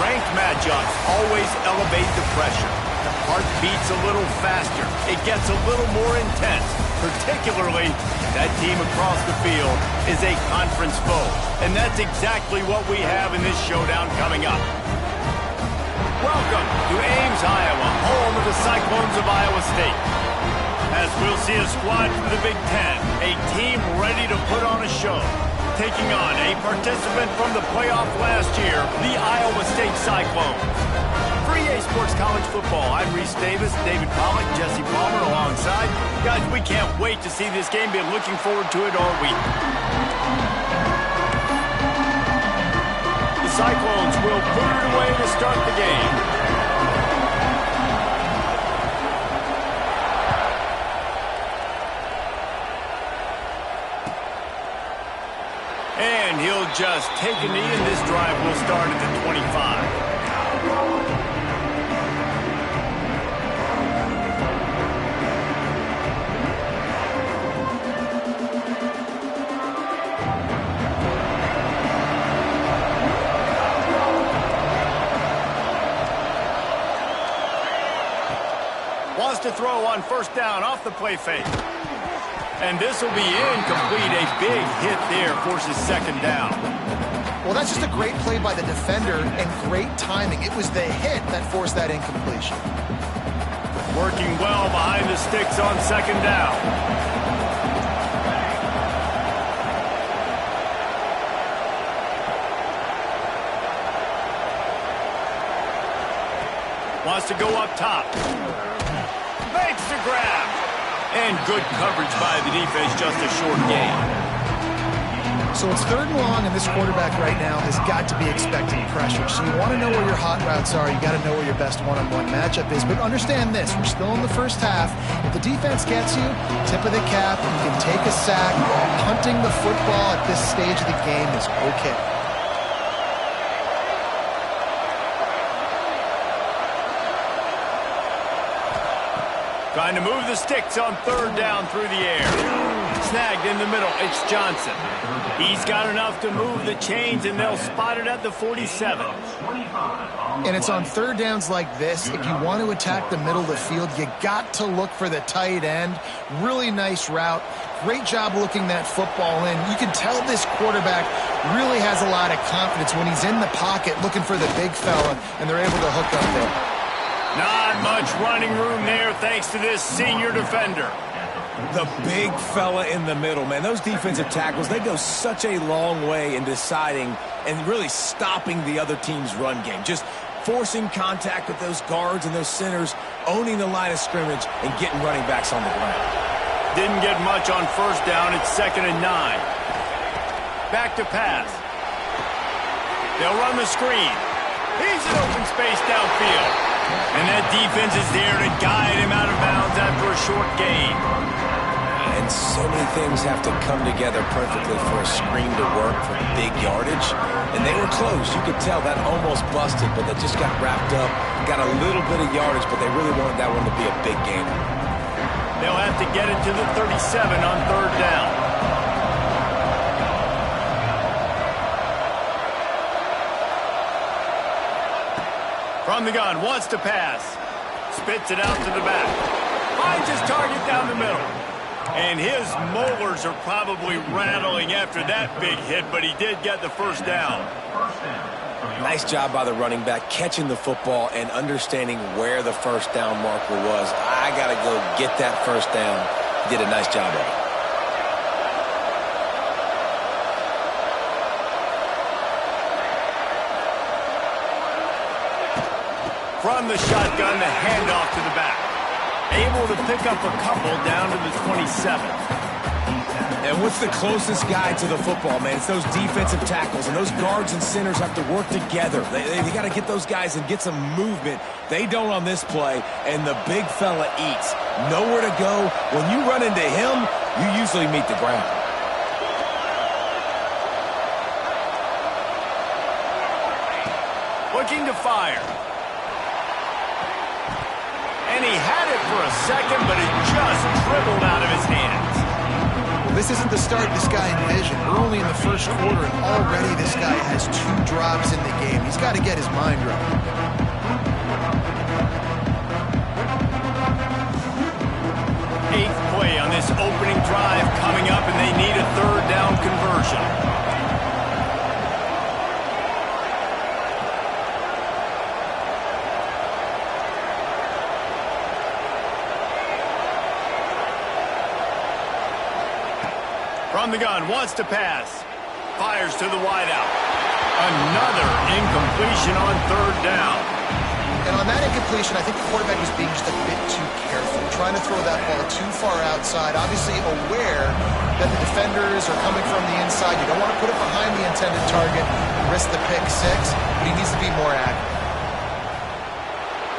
Ranked matchups always elevate the pressure. The heart beats a little faster. It gets a little more intense. Particularly, that team across the field is a conference foe. And that's exactly what we have in this showdown coming up. Welcome to Ames, Iowa, home of the Cyclones of Iowa State. As we'll see a squad from the Big Ten, a team ready to put on a show. Taking on a participant from the playoff last year, the Iowa State Cyclones. For EA Sports College Football, I'm Reese Davis, David Pollack, Jesse Palmer alongside. Guys, we can't wait to see this game. Been looking forward to it all week. The Cyclones will put it away to start the game. And he'll just take a knee, and this drive will start at the 25. Wants to throw on first down off the play fake. And this will be incomplete. A big hit there forces second down. Well, that's just a great play by the defender and great timing. It was the hit that forced that incompletion. Working well behind the sticks on second down. Wants to go up top. Makes the grab. And good coverage by the defense, just a short gain. So it's third and long, and this quarterback right now has got to be expecting pressure. So you want to know where your hot routes are. You got to know where your best one-on-one matchup is. But understand this, we're still in the first half. If the defense gets you, tip of the cap, you can take a sack. Punting the football at this stage of the game is okay. Trying to move the sticks on third down through the air. Snagged in the middle. It's Johnson. He's got enough to move the chains, and they'll spot it at the 47. And it's on third downs like this. If you want to attack the middle of the field, you got to look for the tight end. Really nice route. Great job looking that football in. You can tell this quarterback really has a lot of confidence when he's in the pocket looking for the big fella, and they're able to hook up there. Not much running room there thanks to this senior defender. The big fella in the middle, man. Those defensive tackles, they go such a long way in deciding and really stopping the other team's run game. Just forcing contact with those guards and those centers, owning the line of scrimmage, and getting running backs on the ground. Didn't get much on first down. It's 2nd and 9. Back to pass. They'll run the screen. He's in open space downfield. And that defense is there to guide him out of bounds after a short gain. And so many things have to come together perfectly for a screen to work for big yardage. And they were close. You could tell that almost busted, but they just got wrapped up, got a little bit of yardage, but they really wanted that one to be a big game. They'll have to get it to the 37 on third down. From the gun, wants to pass. Spits it out to the back. Finds his target down the middle. And his molars are probably rattling after that big hit, but he did get the first down. Nice job by the running back, catching the football and understanding where the first down marker was. I got to go get that first down. He did a nice job of it. From the shotgun, the handoff to the back. Able to pick up a couple down to the 27. And what's the closest guy to the football, man? It's those defensive tackles, and those guards and centers have to work together. They got to get those guys and get some movement. They don't on this play, and the big fella eats. Nowhere to go. When you run into him, you usually meet the ground. Looking to fire. And he had it for a second, but it just dribbled out of his hands. this isn't the start this guy envisioned. We're only in the first quarter, and already this guy has 2 drops in the game. He's got to get his mind right. Eighth play on this opening drive coming up, and they need a third down conversion. From the gun, wants to pass. Fires to the wideout. Another incompletion on third down. And on that incompletion, I think the quarterback was being just a bit too careful, trying to throw that ball too far outside, obviously aware that the defenders are coming from the inside. You don't want to put it behind the intended target and risk the pick 6, but he needs to be more accurate.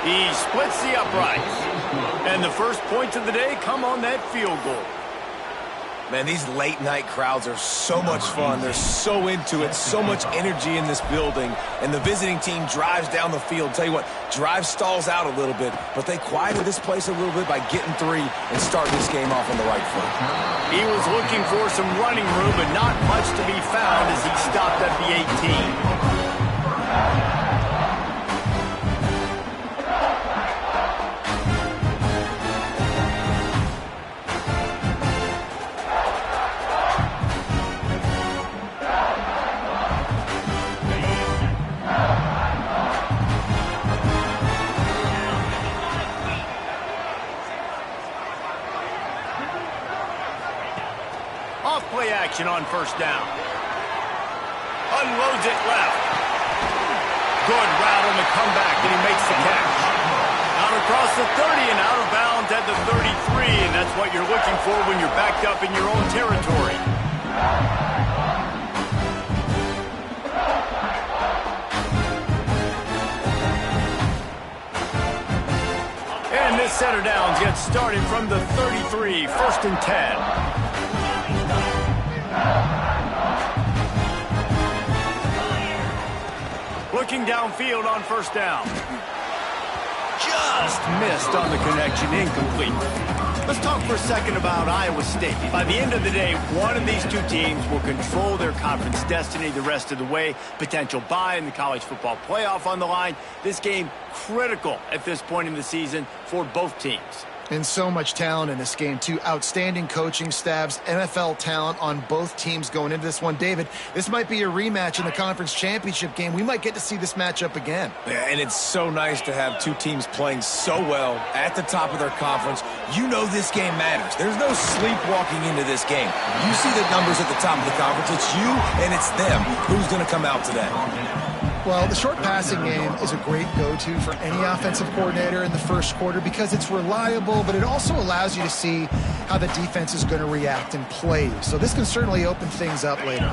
He splits the uprights. And the first points of the day come on that field goal. Man, these late-night crowds are so much fun. They're so into it, so much energy in this building. And the visiting team drives down the field. Tell you what, drive stalls out a little bit, but they quieted this place a little bit by getting 3 and starting this game off on the right foot. He was looking for some running room, but not much to be found as he stopped at the 18. Play action on first down. Unloads it left. Good route on the comeback, and he makes the catch. Out across the 30 and out of bounds at the 33, and that's what you're looking for when you're backed up in your own territory. And this set of downs gets started from the 33, 1st and 10. Looking downfield on first down. Just missed on the connection, incomplete. Let's talk for a second about Iowa State. By the end of the day, one of these 2 teams will control their conference destiny the rest of the way. Potential bye in the college football playoff on the line. This game critical at this point in the season for both teams. And so much talent in this game, too. Outstanding coaching staffs, NFL talent on both teams going into this one. David, this might be a rematch in the conference championship game. We might get to see this matchup again. Yeah, and it's so nice to have 2 teams playing so well at the top of their conference. You know this game matters. There's no sleepwalking into this game. You see the numbers at the top of the conference. It's you and it's them. Who's going to come out today? Well, the short passing game is a great go-to for any offensive coordinator in the first quarter because it's reliable, but it also allows you to see how the defense is going to react in plays. So this can certainly open things up later.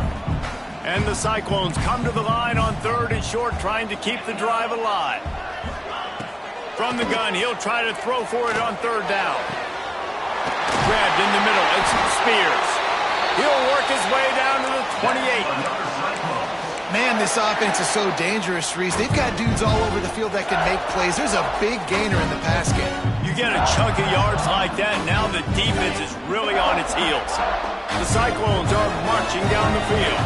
And the Cyclones come to the line on 3rd and short, trying to keep the drive alive. From the gun, he'll try to throw for it on 3rd down. Grabbed in the middle, it's Spears. He'll work his way down to the 28. Man, this offense is so dangerous, Reese. They've got dudes all over the field that can make plays. There's a big gainer in the pass game. You get a chunk of yards like that, now the defense is really on its heels. The Cyclones are marching down the field.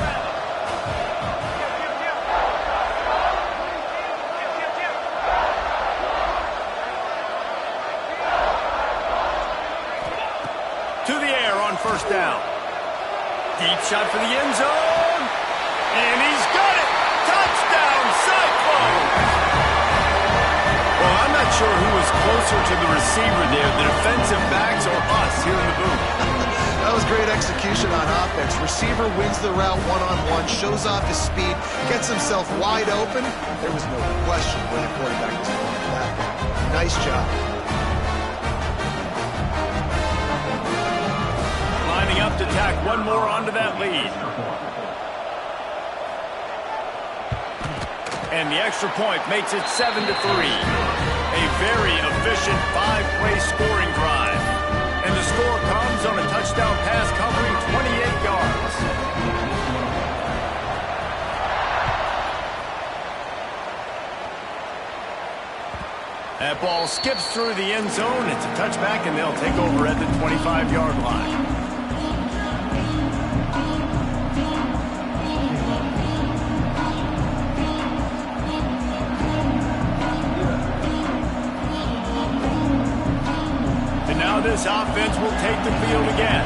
To the air on first down. Deep shot for the end zone. And he's got it! Touchdown, Cyclones! Well, I'm not sure who was closer to the receiver there, the defensive backs or us here in the booth. That was great execution on offense. Receiver wins the route one-on-one, shows off his speed, gets himself wide open. There was no question where the quarterback was going for that. Nice job. Lining up to tack one more onto that lead. And the extra point makes it 7-3. A very efficient 5-play scoring drive. And the score comes on a touchdown pass covering 28 yards. That ball skips through the end zone. It's a touchback, and they'll take over at the 25-yard line. this offense will take the field again.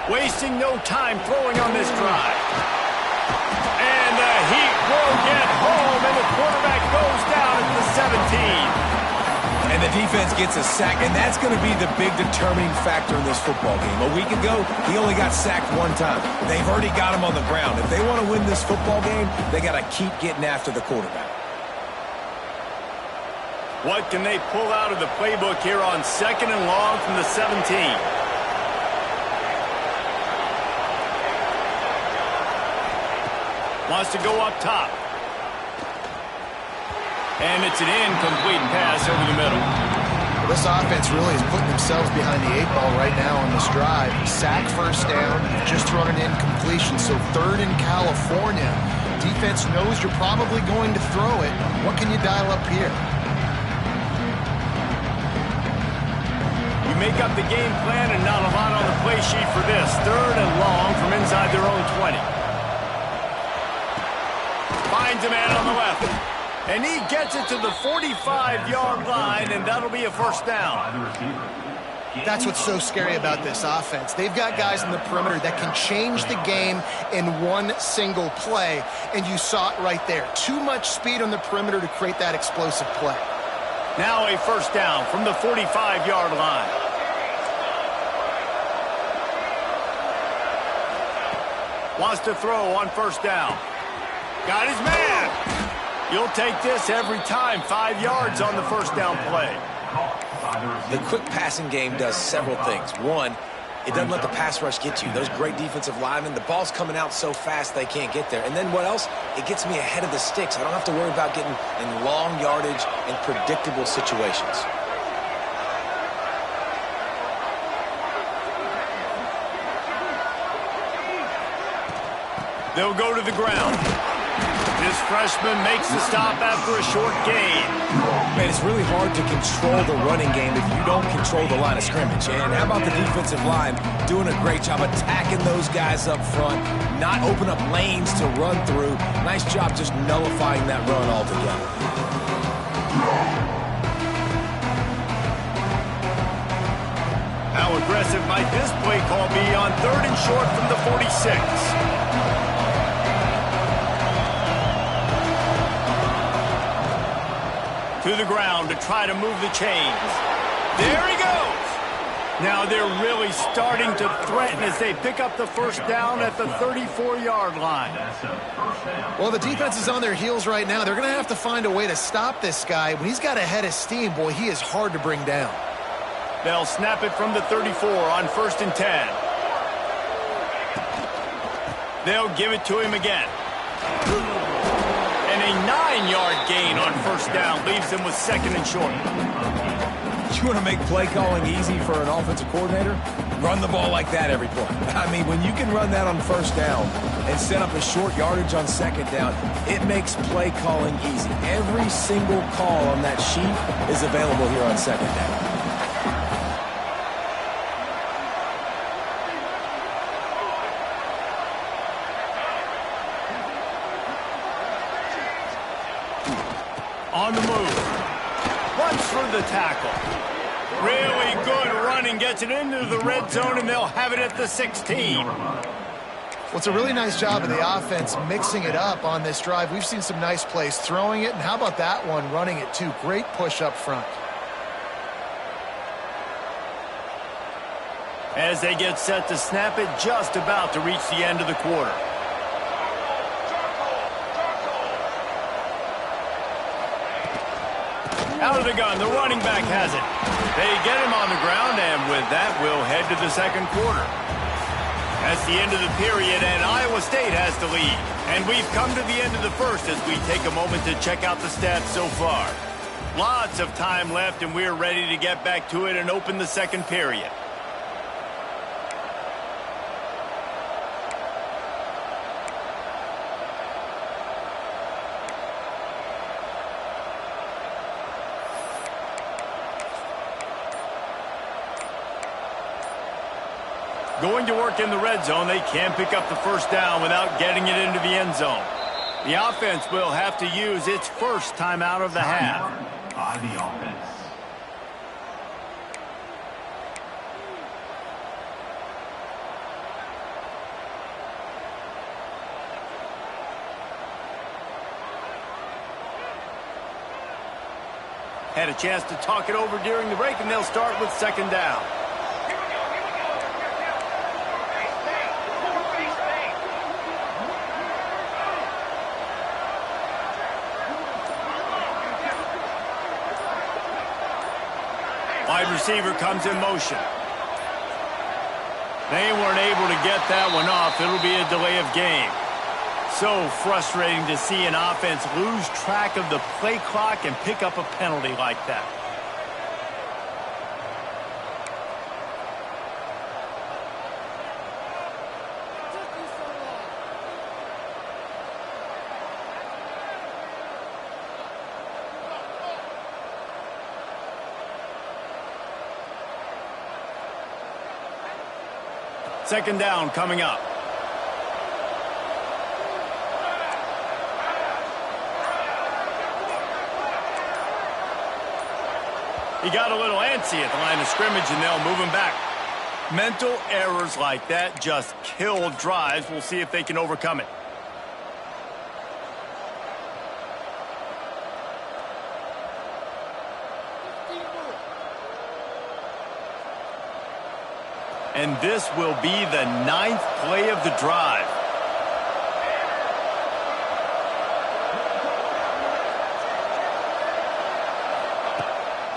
Wasting no time throwing on this drive. And the heat will get home, and the quarterback goes down at the 17. And the defense gets a sack, and that's going to be the big determining factor in this football game. A week ago, he only got sacked one time. They've already got him on the ground. If they want to win this football game, they got to keep getting after the quarterback. What can they pull out of the playbook here on 2nd and long from the 17? Wants to go up top. And it's an incomplete pass over the middle. Well, this offense really is putting themselves behind the 8 ball right now on this drive. Sack, first down, just thrown an incompletion. So 3rd in California. Defense knows you're probably going to throw it. What can you dial up here? You make up the game plan and not a lot on the play sheet for this. 3rd and long from inside their own 20. Finds a man on the left. And he gets it to the 45-yard line, and that'll be a first down. That's what's so scary about this offense. They've got guys in the perimeter that can change the game in one single play, and you saw it right there. Too much speed on the perimeter to create that explosive play. Now a first down from the 45-yard line. Wants to throw on first down. Got his man. You'll take this every time. 5 yards on the first down play. The quick passing game does several things. One, it doesn't let the pass rush get you. Those great defensive linemen, the ball's coming out so fast they can't get there. And then what else? It gets me ahead of the sticks. I don't have to worry about getting in long yardage and predictable situations. They'll go to the ground. This freshman makes the stop after a short gain. Man, it's really hard to control the running game if you don't control the line of scrimmage. And how about the defensive line doing a great job attacking those guys up front, not open up lanes to run through. Nice job just nullifying that run altogether. How aggressive might this play call be on 3rd and short from the 46? To the ground to try to move the chains. There he goes. Now they're really starting to threaten as they pick up the first down at the 34-yard line. Well, the defense is on their heels right now. They're going to have to find a way to stop this guy. When he's got a head of steam, boy, he is hard to bring down. They'll snap it from the 34 on 1st and 10. They'll give it to him again. And a 9-yard gain on first down leaves them with 2nd and short. You want to make play calling easy for an offensive coordinator? Run the ball like that every play. I mean, when you can run that on first down and set up a short yardage on 2nd down, it makes play calling easy. Every single call on that sheet is available here on 2nd down. On the move. Runs for the tackle. Really good running. Gets it into the red zone, and they'll have it at the 16. Well, it's a really nice job of the offense mixing it up on this drive. We've seen some nice plays throwing it, and how about that one running it too? Great push up front. As they get set to snap it, just about to reach the end of the quarter. Out of the gun, the running back has it. They get him on the ground, and with that, we'll head to the 2nd quarter. That's the end of the period, and Iowa State has the lead. And we've come to the end of the first as we take a moment to check out the stats so far. Lots of time left, and we're ready to get back to it and open the 2nd period. Going to work in the red zone, they can't pick up the first down without getting it into the end zone. The offense will have to use its first timeout of the half. By the offense. Had a chance to talk it over during the break, and they'll start with second down. Wide receiver comes in motion. They weren't able to get that one off. It'll be a delay of game. So frustrating to see an offense lose track of the play clock and pick up a penalty like that. Second down coming up. He got a little antsy at the line of scrimmage, and they'll move him back. Mental errors like that just kill drives. We'll see if they can overcome it. And this will be the 9th play of the drive.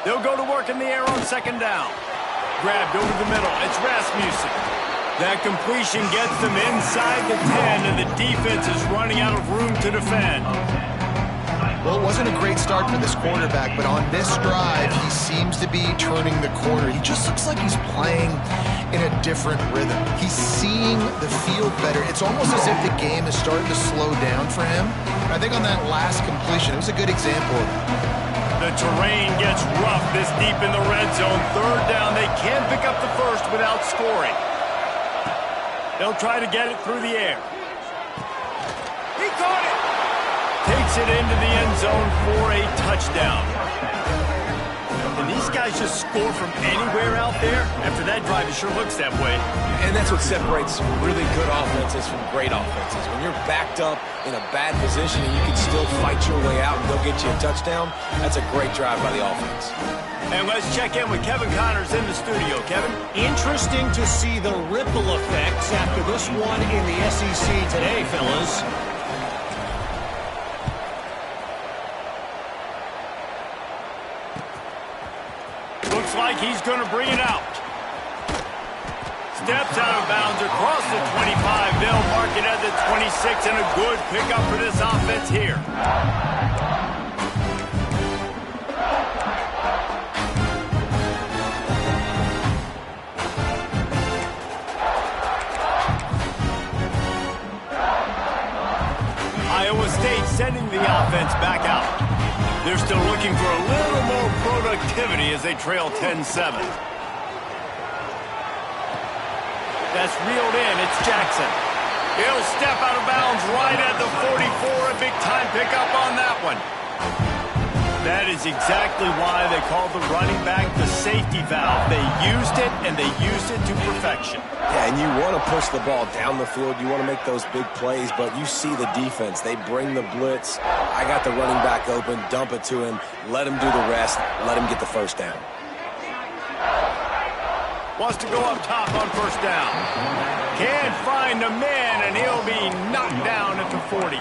They'll go to work in the air on second down. Grabbed over the middle. It's Rasmussen. That completion gets them inside the 10, and the defense is running out of room to defend. Well, it wasn't a great start for this quarterback, but on this drive, he seems to be turning the corner. He just looks like he's playing in a different rhythm. He's seeing the field better. It's almost as if the game is starting to slow down for him. I think on that last completion, it was a good example of it. The terrain gets rough this deep in the red zone. Third down, they can't pick up the first without scoring. They'll try to get it through the air. He caught it! Takes it into the end zone for a touchdown. And these guys just score from anywhere out there. After that drive, it sure looks that way. And that's what separates really good offenses from great offenses. When you're backed up in a bad position and you can still fight your way out and they'll get you a touchdown, that's a great drive by the offense. And let's check in with Kevin Connors in the studio. Kevin? Interesting to see the ripple effects after this one in the SEC today, fellas. Looks like he's going to bring it out. Steps out of bounds across the 25. They'll mark it at the 26, and a good pickup for this offense here. Iowa State sending the offense back out. They're still looking for a little more productivity as they trail 10-7. That's reeled in. It's Jackson. He'll step out of bounds right at the 44. A big-time pickup on that one. That is exactly why they call the running back the safety valve. They used it, and they used it to perfection. Yeah, and you want to push the ball down the field. You want to make those big plays, but you see the defense. They bring the blitz. I got the running back open. Dump it to him. Let him do the rest. Let him get the first down. Wants to go up top on first down. Can't find a man, and he'll be knocked down at the 40.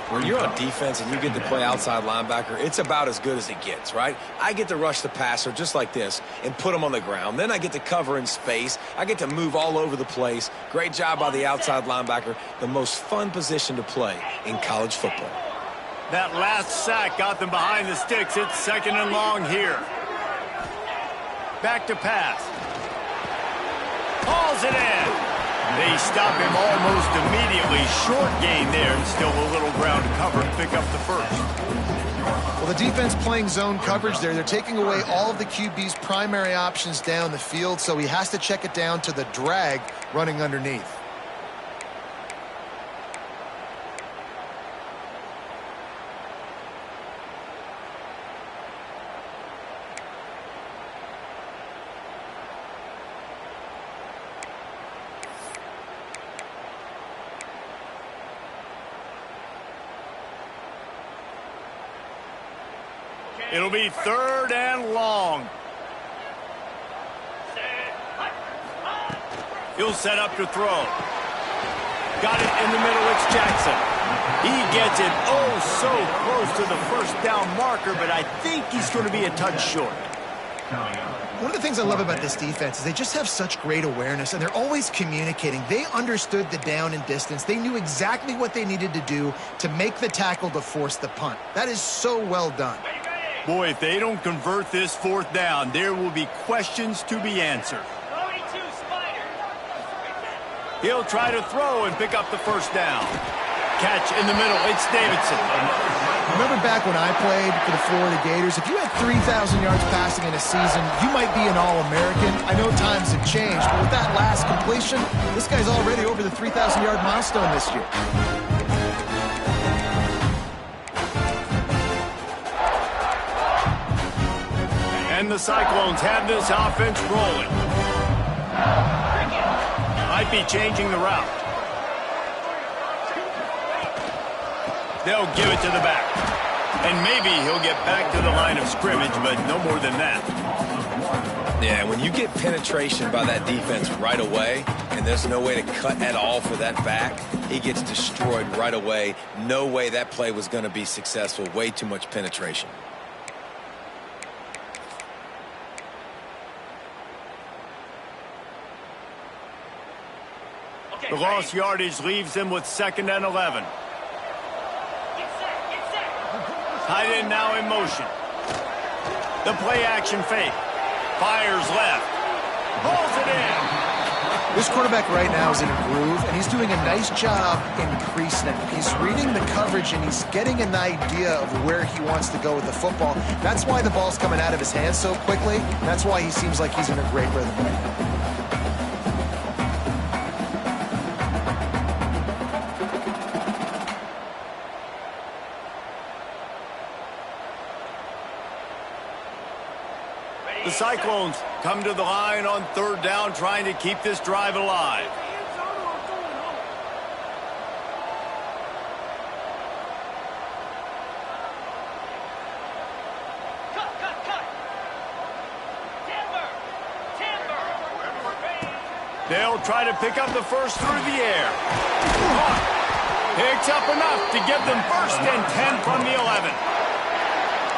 When you're on defense and you get to play outside linebacker, it's about as good as it gets, right? I get to rush the passer just like this and put him on the ground. Then I get to cover in space. I get to move all over the place. Great job by the outside linebacker. The most fun position to play in college football. That last sack got them behind the sticks. It's second and long here. Back to pass. Hauls it in. They stop him almost immediately. Short gain there, and still a little ground to cover and pick up the first. Well, the defense playing zone coverage there. They're taking away all of the QB's primary options down the field, so he has to check it down to the drag running underneath. It'll be 3rd and long. He'll set up to throw. Got it in the middle. It's Jackson. He gets it so close to the first down marker, but I think he's going to be a touch short. One of the things I love about this defense is they just have such great awareness, and they're always communicating. They understood the down and distance. They knew exactly what they needed to do to make the tackle to force the punt. That is so well done. Boy, if they don't convert this 4th down, there will be questions to be answered. He'll try to throw and pick up the first down. Catch in the middle. It's Davidson. Remember back when I played for the Florida Gators, if you had 3,000 yards passing in a season, you might be an All-American. I know times have changed, but with that last completion, this guy's already over the 3,000-yard milestone this year. And the Cyclones have this offense rolling. Might be changing the route. They'll give it to the back. And maybe he'll get back to the line of scrimmage, but no more than that. Yeah, when you get penetration by that defense right away, and there's no way to cut at all for that back, he gets destroyed right away. No way that play was going to be successful. Way too much penetration. The lost yardage leaves them with 2nd and 11. Tight end now in motion. The play action fake. Fires left. Pulls it in. This quarterback right now is in a groove, and he's doing a nice job in pre-snap. He's reading the coverage, and he's getting an idea of where he wants to go with the football. That's why the ball's coming out of his hands so quickly. That's why he seems like he's in a great rhythm right now. The Cyclones come to the line on 3rd down, trying to keep this drive alive. They'll try to pick up the first through the air. Picks up enough to give them 1st and 10 from the 11.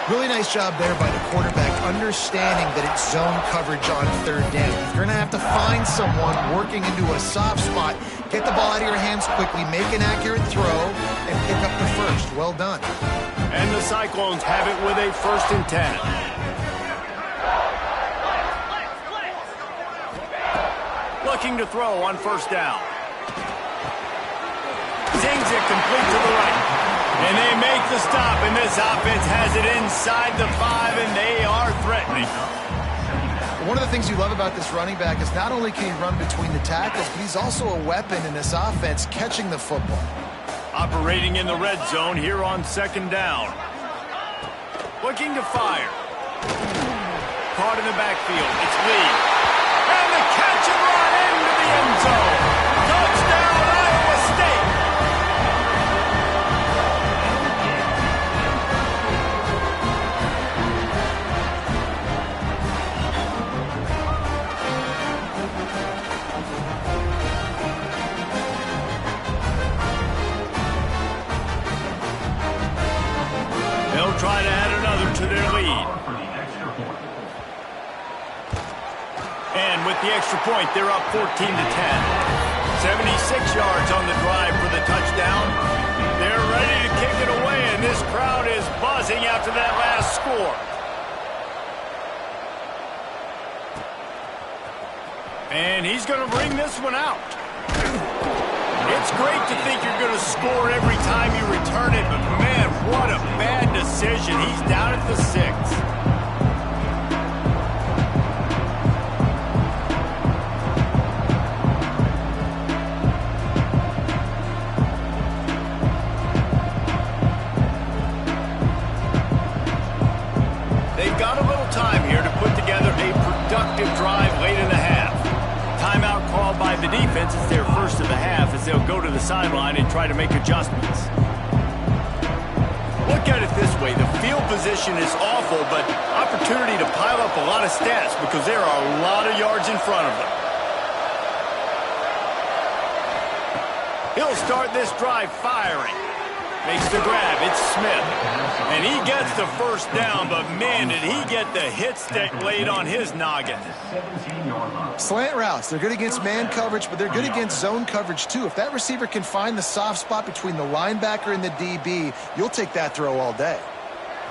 Really nice job there by the quarterback, understanding that it's zone coverage on 3rd down. You're going to have to find someone working into a soft spot, get the ball out of your hands quickly, make an accurate throw, and pick up the first. Well done. And the Cyclones have it with a 1st and 10. Looking to throw on 1st down. Zings it complete to the right. And they make the stop, and this offense has it inside the 5, and they are threatening. One of the things you love about this running back is not only can he run between the tackles, but he's also a weapon in this offense, catching the football. Operating in the red zone here on 2nd down. Looking to fire. Caught in the backfield. It's Lee. And the catch and run into the end zone. Touchdown, Iowa State. They'll try to add another to their lead. And with the extra point, they're up 14 to 10. 76 yards on the drive for the touchdown. They're ready to kick it away, and this crowd is buzzing after that last score. And he's going to bring this one out. It's great to think you're going to score every time you return it, but man, what a bad decision. He's down at the 6. They've got a little time here to put together a productive drive late in the half. Timeout called by the defense. It's their first of the half as they'll go to the sideline and try to make adjustments. Look at it this way. The field position is awful, but opportunity to pile up a lot of stats because there are a lot of yards in front of them. He'll start this drive firing. Makes the grab. It's Smith. And he gets the first down, but man, did he get the hit stick laid on his noggin. Slant routes, they're good against man coverage, but they're good against zone coverage too. If that receiver can find the soft spot between the linebacker and the DB, you'll take that throw all day.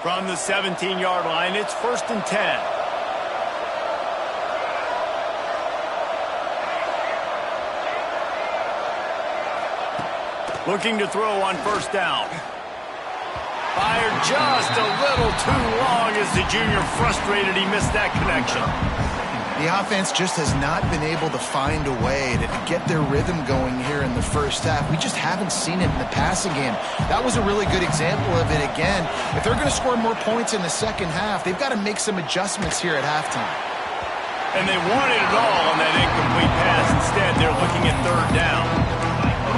From the 17-yard line, it's 1st and 10. Looking to throw on 1st down. Fired just a little too long as the junior frustrated he missed that connection. The offense just has not been able to find a way to get their rhythm going here in the first half. We just haven't seen it in the passing game. That was a really good example of it again. If they're going to score more points in the second half, they've got to make some adjustments here at halftime. And they wanted it all on that incomplete pass. Instead, they're looking at 3rd down.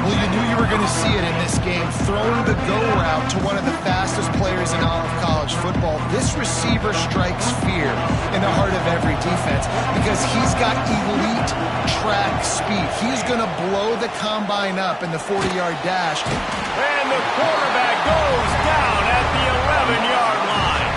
Well, you knew you were going to see it in this game, throwing the go route to one of the fastest players in all of college football. This receiver strikes fear in the heart of every defense because he's got elite track speed. He's going to blow the combine up in the 40-yard dash. And the quarterback goes down at the 11-yard line.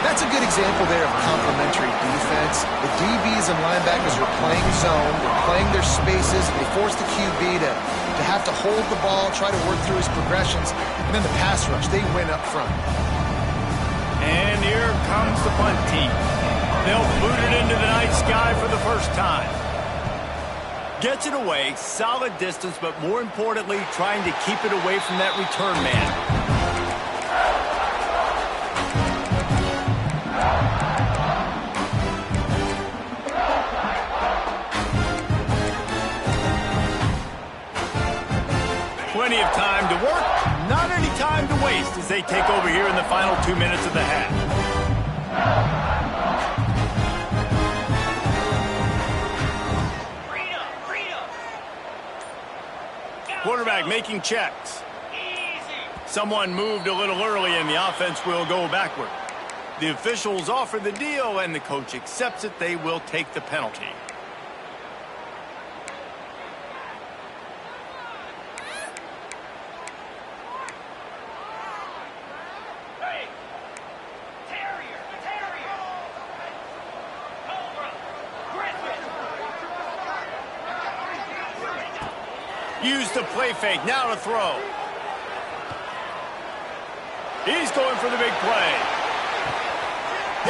That's a good example there of complementary defense. The DBs and linebackers are playing zone, they're playing their spaces, and they force the QB to have to hold the ball, try to work through his progressions, and then the pass rush, they win up front. And here comes the punt team. They'll boot it into the night sky for the first time. Gets it away, solid distance, but more importantly, trying to keep it away from that return man. Plenty of time to work, not any time to waste as they take over here in the final 2 minutes of the half. Quarterback making checks. Someone moved a little early and the offense will go backward. The officials offer the deal and the coach accepts it. They will take the penalty. Use the play fake, now to throw. He's going for the big play.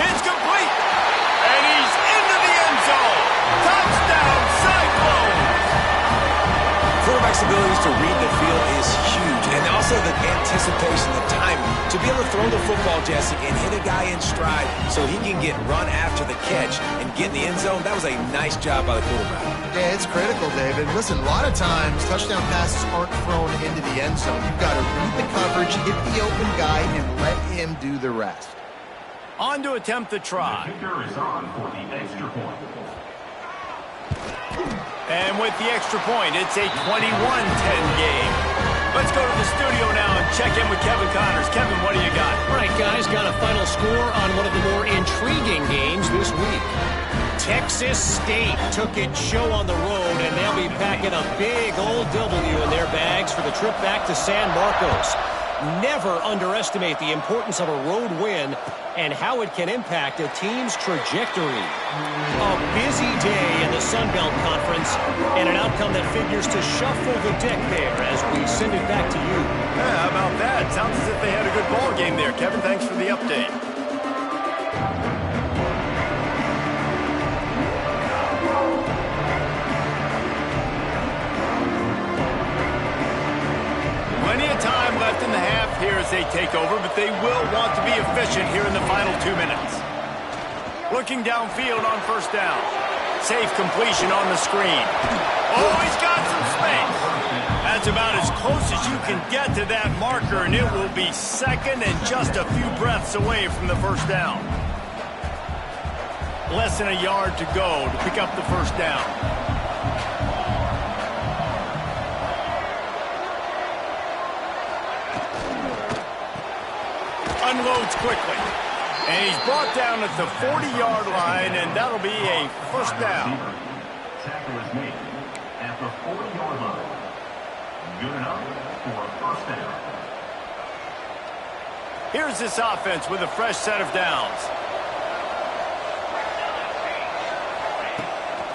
It's complete. And he's into the end zone. Touchdown, Cyclones. Quarterback's abilities to read the field is huge. And also the anticipation, the timing. To be able to throw the football, Jesse, and hit a guy in stride so he can get run after the catch and get in the end zone, that was a nice job by the quarterback. Yeah, it's critical, David. Listen, a lot of times touchdown passes aren't thrown into the end zone. You've got to read the coverage, hit the open guy, and let him do the rest. On to attempt the try. And with the extra point, it's a 21-10 game. Let's go to the studio now and check in with Kevin Connors. Kevin, what do you got? All right, guys, got a final score on one of the more intriguing games this week. Texas State took its show on the road, and they'll be packing a big old W in their bags for the trip back to San Marcos. Never underestimate the importance of a road win and how it can impact a team's trajectory. A busy day in the Sun Belt Conference and an outcome that figures to shuffle the deck there as we send it back to you. Yeah, how about that? Sounds as if they had a good ball game there. Kevin, thanks for the update. Plenty of time left in the half here as they take over, but they will want to be efficient here in the final 2 minutes. Looking downfield on 1st down. Safe completion on the screen. Oh, he's got some space. That's about as close as you can get to that marker, and it will be 2nd and just a few breaths away from the 1st down. Less than a yard to go to pick up the 1st down. unloads quickly. And he's brought down at the 40-yard line, and that'll be a first down. Tackle is made at the 40-yard line. Good enough for a first down. Here's this offense with a fresh set of downs.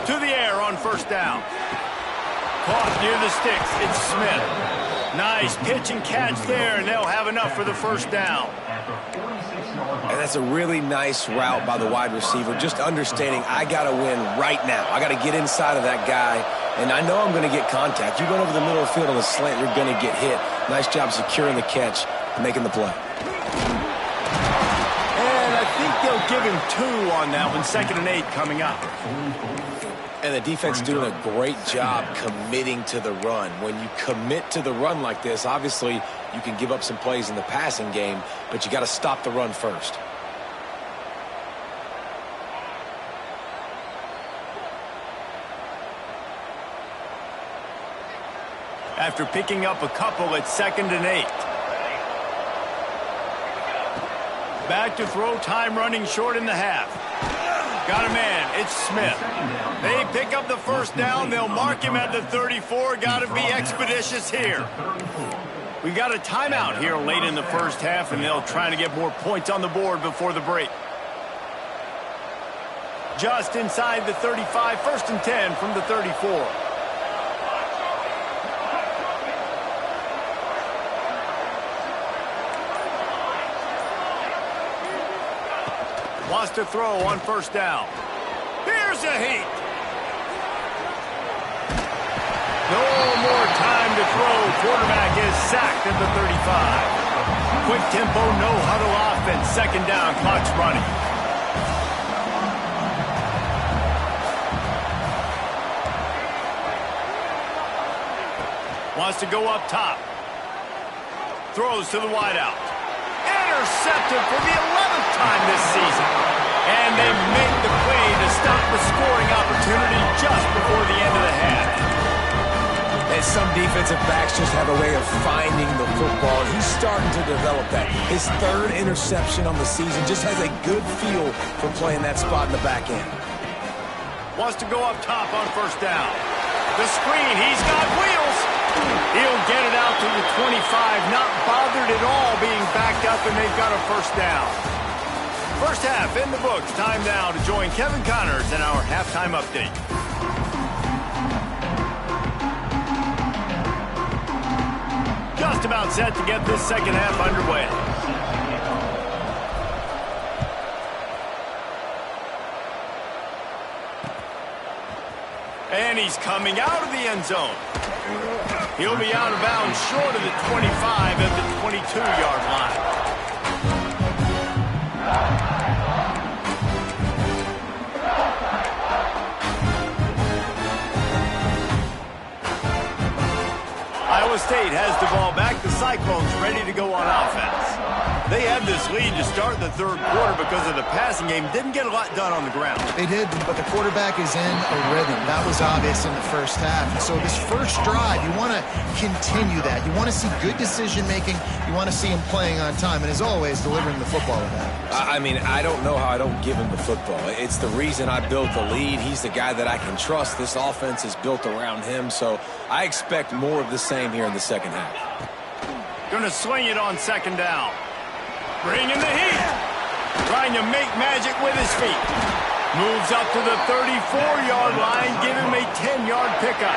To the air on first down. Caught near the sticks. It's Smith. Nice pitch and catch there, and they'll have enough for the first down. And that's a really nice route by the wide receiver, just understanding I got to win right now. I got to get inside of that guy, and I know I'm going to get contact. You run over the middle of the field on the slant, you're going to get hit. Nice job securing the catch and making the play. And I think they'll give him 2 on that one, 2nd and 8 coming up. And the defense doing a great job committing to the run. When you commit to the run like this, obviously you can give up some plays in the passing game, but you got to stop the run first. After picking up a couple at 2nd and 8. Back to throw, time running short in the half. Got a man, it's Smith. They pick up the first down, they'll mark him at the 34. Got to be expeditious here. We got a timeout here late in the first half, and they'll try to get more points on the board before the break. Just inside the 35, 1st and 10 from the 34. Wants to throw on first down. Here's a heat. No more time to throw. Quarterback is sacked at the 35. Quick tempo, no huddle offense. 2nd down, clock's running. Wants to go up top. Throws to the wideout. Intercepted for the 11th time this season. And they make the play to stop the scoring opportunity just before the end of the half. And some defensive backs just have a way of finding the football. He's starting to develop that. His 3rd interception on the season, just has a good feel for playing that spot in the back end. Wants to go up top on first down. The screen, he's got wheels. He'll get it out to the 25, not bothered at all being backed up, and they've got a first down. First half in the books. Time now to join Kevin Connors in our halftime update. Just about set to get this second half underway. And he's coming out of the end zone. He'll be out of bounds short of the 25 at the 22-yard line. Iowa State has the ball back. The Cyclones ready to go on offense. They had this lead to start the 3rd quarter because of the passing game. Didn't get a lot done on the ground. They did, but the quarterback is in a rhythm. That was obvious in the first half. And so this first drive, you want to continue that. You want to see good decision-making. You want to see him playing on time. And as always, delivering the football with that. I mean, I don't know how I don't give him the football. It's the reason I built the lead. He's the guy that I can trust. This offense is built around him. So I expect more of the same here in the second half. Going to swing it on 2nd down. Bringing the heat. Trying to make magic with his feet. Moves up to the 34-yard line. Give him a 10-yard pickup.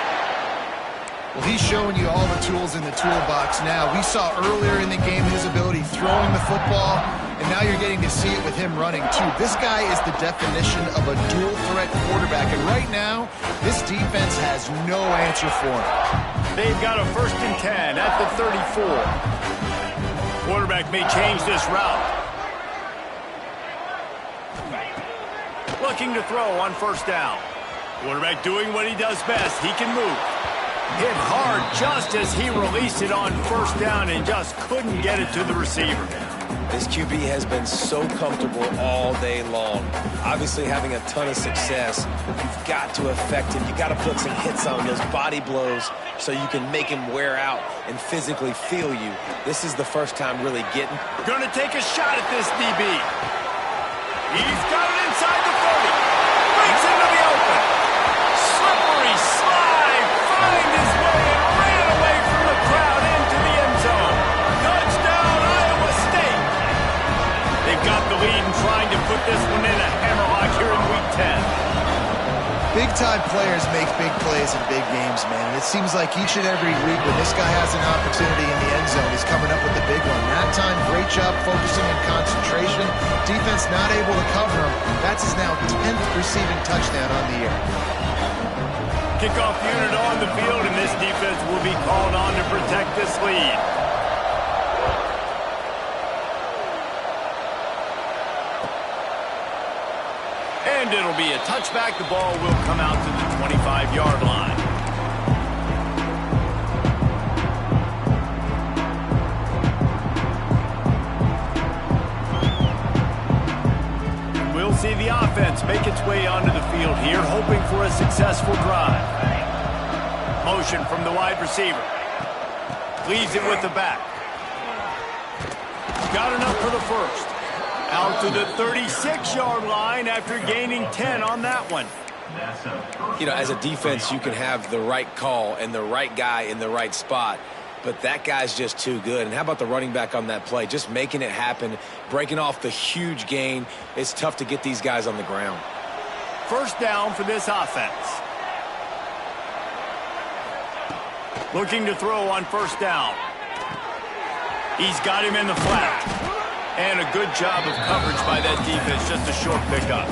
Well, he's showing you all the tools in the toolbox now. We saw earlier in the game his ability throwing the football, and now you're getting to see it with him running, too. This guy is the definition of a dual-threat quarterback, and right now, this defense has no answer for him. They've got a 1st and 10 at the 34. Quarterback may change this route. Looking to throw on first down. Quarterback doing what he does best. He can move. Hit hard just as he released it on first down and just couldn't get it to the receiver. This QB has been so comfortable all day long. Obviously having a ton of success. You've got to affect him. You've got to put some hits on him, those body blows, so you can make him wear out and physically feel you. This is the first time really getting. Gonna take a shot at this DB. He's got it inside the 30. Breaks into the open. Slippery slide. Find his way and ran away from the crowd into the end zone. Touchdown, Iowa State. They've got the lead and trying to put this one in a hammerlock here in Week 10. Big-time players make big plays in big games, man. And it seems like each and every week when this guy has an opportunity in the end zone, he's coming up with the big one. That time, great job focusing and concentration. Defense not able to cover him. That's his now 10th receiving touchdown on the year. Kickoff unit on the field, and this defense will be called on to protect this lead. And it'll be a touchback. The ball will come out to the 25-yard line. We'll see the offense make its way onto the field here, hoping for a successful drive. Motion from the wide receiver. Leaves it with the back. Got enough for the first. Out to the 36-yard line after gaining 10 on that one. You know, as a defense, you can have the right call and the right guy in the right spot, but that guy's just too good. And how about the running back on that play? Just making it happen, breaking off the huge gain. It's tough to get these guys on the ground. First down for this offense. Looking to throw on first down. He's got him in the flat. And a good job of coverage by that defense, just a short pickup.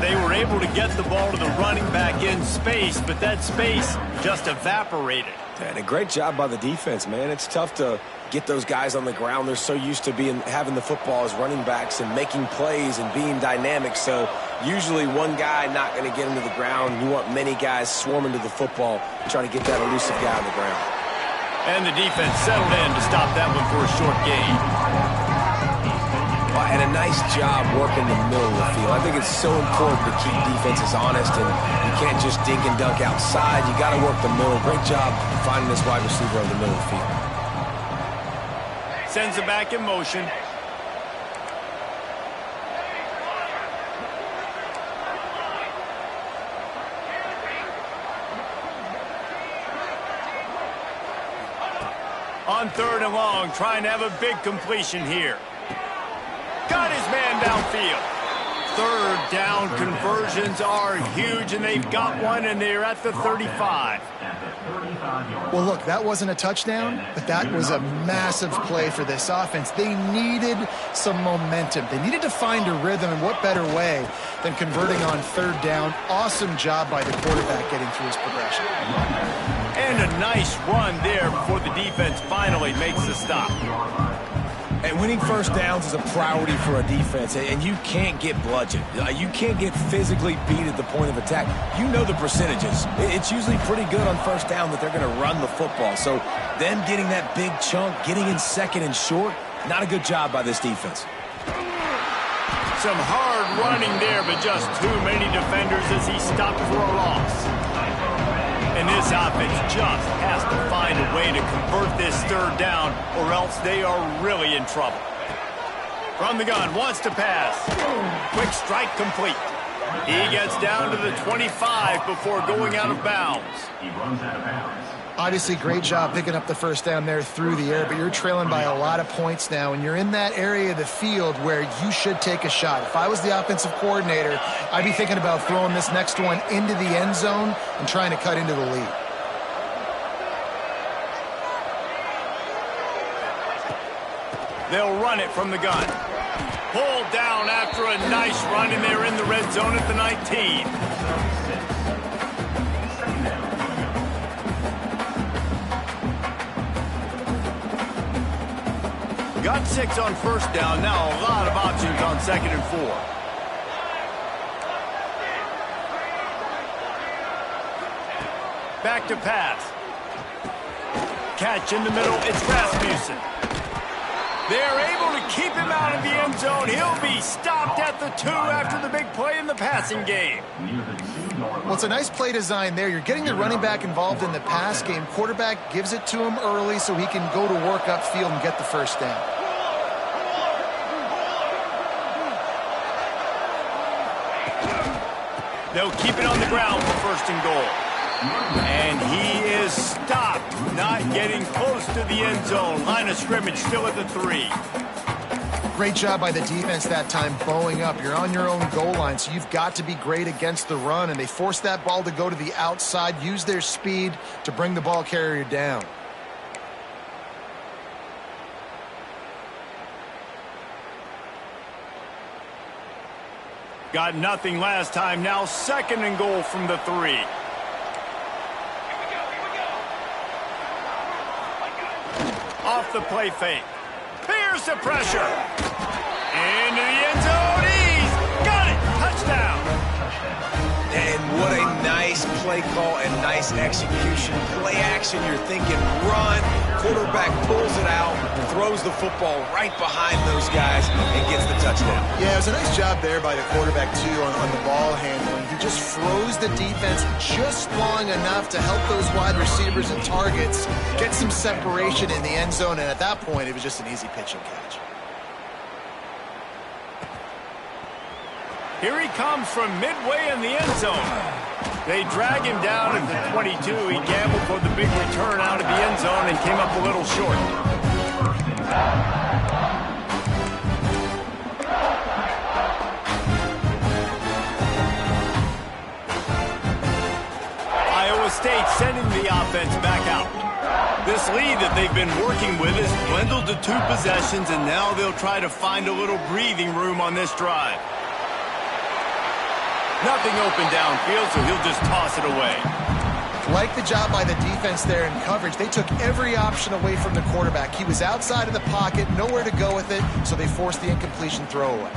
They were able to get the ball to the running back in space, but that space just evaporated. And a great job by the defense, man. It's tough to get those guys on the ground. They're so used to having the football as running backs and making plays and being dynamic. So usually one guy not going to get him to the ground. You want many guys swarming to the football, trying to get that elusive guy on the ground. And the defense settled in to stop that one for a short gain. And a nice job working the middle of the field. I think it's so important to keep defenses honest, and you can't just dink and dunk outside. You got to work the middle. Great job finding this wide receiver on the middle of the field. Sends it back in motion. On third and long, trying to have a big completion here. Got his man downfield. Third down conversions are huge, and they've got one, and they're at the 35. Well, look, that wasn't a touchdown, but that was a massive play for this offense. They needed some momentum. They needed to find a rhythm, and what better way than converting on third down. Awesome job by the quarterback getting through his progression. And a nice run there before the defense finally makes the stop. And winning first downs is a priority for a defense, and you can't get bludgeoned. You can't get physically beat at the point of attack. You know the percentages. It's usually pretty good on first down that they're going to run the football. So them getting that big chunk, getting in second and short, not a good job by this defense. Some hard running there, but just too many defenders as he stopped for a loss. And this offense just has to find a way to convert this third down, or else they are really in trouble. From the gun, wants to pass. Quick strike complete. He gets down to the 25 before going out of bounds. He runs out of bounds. Obviously, great job picking up the first down there through the air, but you're trailing by a lot of points now, and you're in that area of the field where you should take a shot. If I was the offensive coordinator, I'd be thinking about throwing this next one into the end zone and trying to cut into the lead. They'll run it from the gun. Pulled down after a nice run, and they're in the red zone at the 19. Got 6 on first down. Now a lot of options on second and 4. Back to pass. Catch in the middle. It's Rasmussen. They're able to keep him out of the end zone. He'll be stopped at the 2 after the big play in the passing game. Well, it's a nice play design there. You're getting the running back involved in the pass game. Quarterback gives it to him early so he can go to work upfield and get the first down. They'll keep it on the ground for first and goal. And he is stopped, not getting close to the end zone. Line of scrimmage still at the 3. Great job by the defense that time, bowing up. You're on your own goal line, so you've got to be great against the run. And they forced that ball to go to the outside, use their speed to bring the ball carrier down. Got nothing last time. Now second and goal from the 3. Off the play fake. Here's the pressure. Into the end zone. He's got it. Touchdown. And what a nice play call and nice execution. Play action, you're thinking run. Quarterback pulls it out, throws the football right behind those guys, and gets the touchdown. Yeah, it was a nice job there by the quarterback, too, on the ball handling. He just froze the defense just long enough to help those wide receivers and targets get some separation in the end zone, and at that point, it was just an easy pitch and catch. Here he comes from midway in the end zone. They drag him down at the 22. He gambled for the big return out of the end zone and came up a little short. Iowa State sending the offense back out. This lead that they've been working with is dwindled to 2 possessions, and now they'll try to find a little breathing room on this drive. Nothing open downfield, so he'll just toss it away. Like the job by the defense there in coverage. They took every option away from the quarterback. He was outside of the pocket, nowhere to go with it, so they forced the incompletion throwaway.